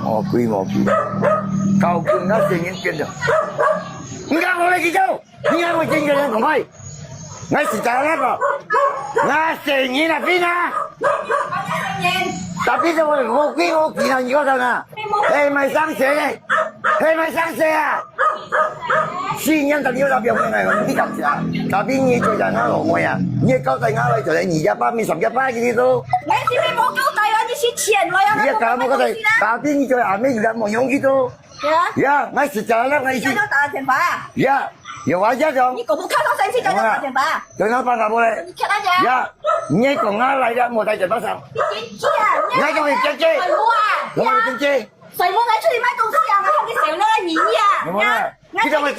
我鬼我鬼，高兴那声音变了。你看我来记住，你看我真个人同开，我是在那个，我声音那边啊。tapi sao我鬼我鬼啊？你嗰陣啊，係咪生蛇咧？係咪生蛇啊？先人特要特別嘅係咁啲咁事啊！特別你做人啊，老妹啊，你交代我嚟就你21%咪11%嘅啲都。你是咪冇交代啊？你是錢來啊！你搞冇交代，特別你做下咩而家冇用幾多？呀，我實在咧，我意思。要打電話啊！呀，又話一樣。你講冇開到聲先，就要打電話。對我辦法冇咧。你傾下啫。呀，你講我嚟啦，冇帶電話上。你知啊？我仲係姐姐。係我啊！我係姐姐。誰冇嗌出嚟買公司啊？我睇你成日咧演啊！冇啦。呢個咪呢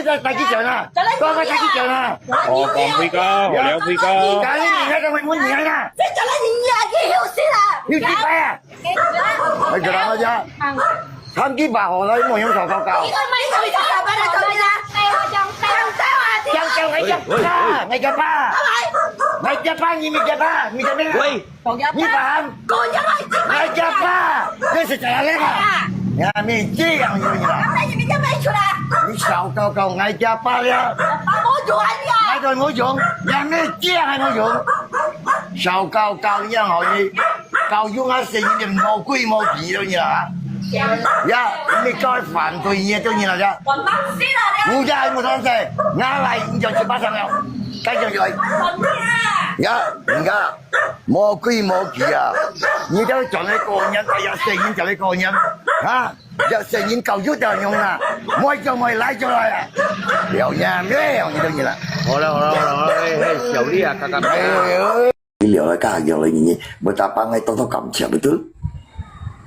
個大機場啦，嗰個大機場啦。我講飛膠，我兩飛膠。搞呢年嘅就係滿年啦。即係做你演啊！幾好先啊！要幾塊啊？我做乜啫？參幾百號啦，冇用手搞搞。呢個咪做就俾你做咩啫？Jangan ngajak ni Woi, ni paham? Ngajak apa? Ni secara legal. Ya, mesti yang ini lah. Ni sao kau ngajak apa ya? Ngajak ngujung, yang mesti yang ngujung. Sao kau yang hỏi kau dùng hết sự những mồ quỷ mồ gì đâu nhỉ hả? Ya,你該反對嘢都然後啫。冇啫，冇當時，啱嚟你就接把上了，繼續嚟。呀，而家魔鬼魔鬼啊！你都做你個人，第日成年做你個人，嚇，又成年夠咗就用啦，冇就冇拉咗來啊！有嘢咩？有嘢都嘢啦。好啦，小啲啊，kakak。Lihat lah kah, yang lain ini betapa ngai toto kamcia betul.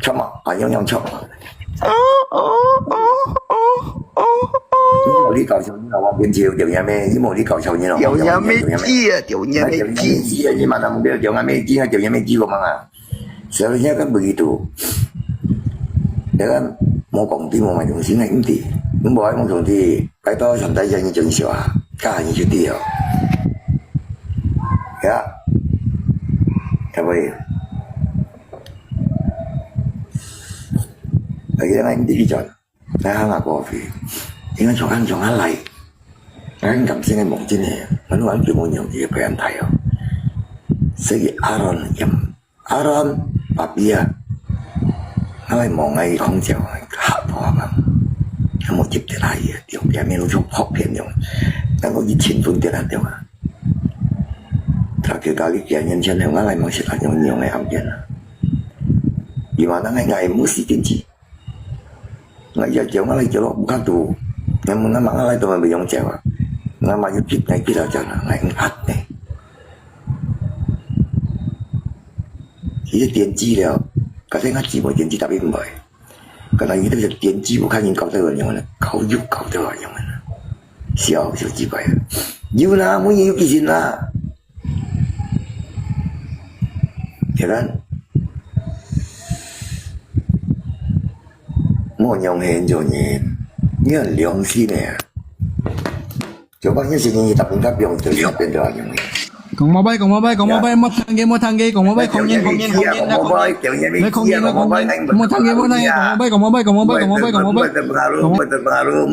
Sama, yang cok. 冇啲舊手煙啊，黃片照條嘢咩？冇啲舊手煙啊，條嘢咩知啊？條嘢咩知啊？你mana mobil條嘢咩知啊？條嘢咩知咁啊？Seharusnya kan begitu. Ya kan mau công ty mau mày dùng xin này cũng thì nhưng mà không dùng thì cái đó thành tay như chừng xíu à, cả như chút điều. Ya, các bạn. Lagi anh đi chọn, đã ngã coffee. Ini jangan lại. Anh cảm thấy một chuyện này, mình nói chuyện một nhiều gì phải anh thấy không? Segi Aaron, Papia, nói một ngày không chịu hạ bỏ mà, một chip tiền hay, điều kia mình lúc học tiền nhiều, đang có gì chín phương tiền ăn nhiều à? Thật cái kia nhân chân này lại mang sự thật nhiều ngày học tiền à? Vì mà nó ngày muốn xí tiền gì? Ngày giờ chiều nó lại chiều đó bukan tu. Yang mana mana lah itu memang cewek. Nama YouTube naik kita jalan naik hat nih. Ini tiền chi了，可是我只冇tiền chi特別唔係，可能呢啲就tiền chi冇看見搞得個樣啦，搞肉搞得個樣啦，小幾塊，要啦，冇嘢要幾錢啦，係咪？冇用錢做嘢。你很良心的，就把那些人打平他不用就变得很容易。講冇跛，冇攤嘅，講冇跛，狂煙，你狂煙，冇攤嘅，講冇跛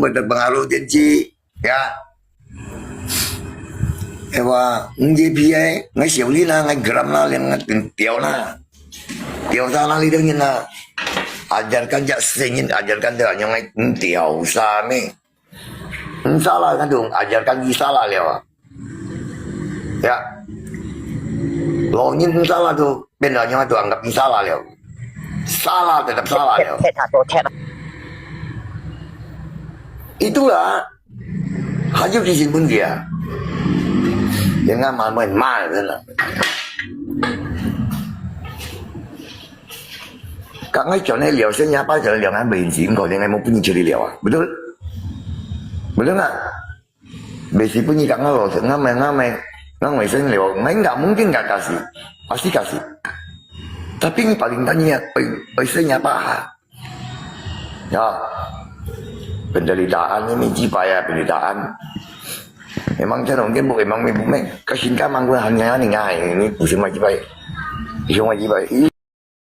，berpengaruh tensi, ya. Ewa, NJP ngai xỉu đi na, ngai gram na, ngai tiểu sana lidahnya na. Ajarkan jak sengin, ajarkan dia yang tiaw sa ni. Salah kan dong, ajarkan di salah lewa. Ya. Lo nyin salah tu, benar yang tu anggap salah lewa. Salah tetap salah lewa. Itulah haju di sini dia. Jangan main-main sana. Các ngay chỗ này liệu sẽ nhà bao giờ liệu anh bình diễn còn ngày một pun chưa đi liệu à betul betul nggak meskipun jika nggak lo nggak sen liệu nggak mungkin nggak kasih pasti kasih tapi ini paling tanya biasanya apa ya penderitaan ini payah penderitaan memang saya mungkin memang kasih kamang gue hanya ini pusing lagi baik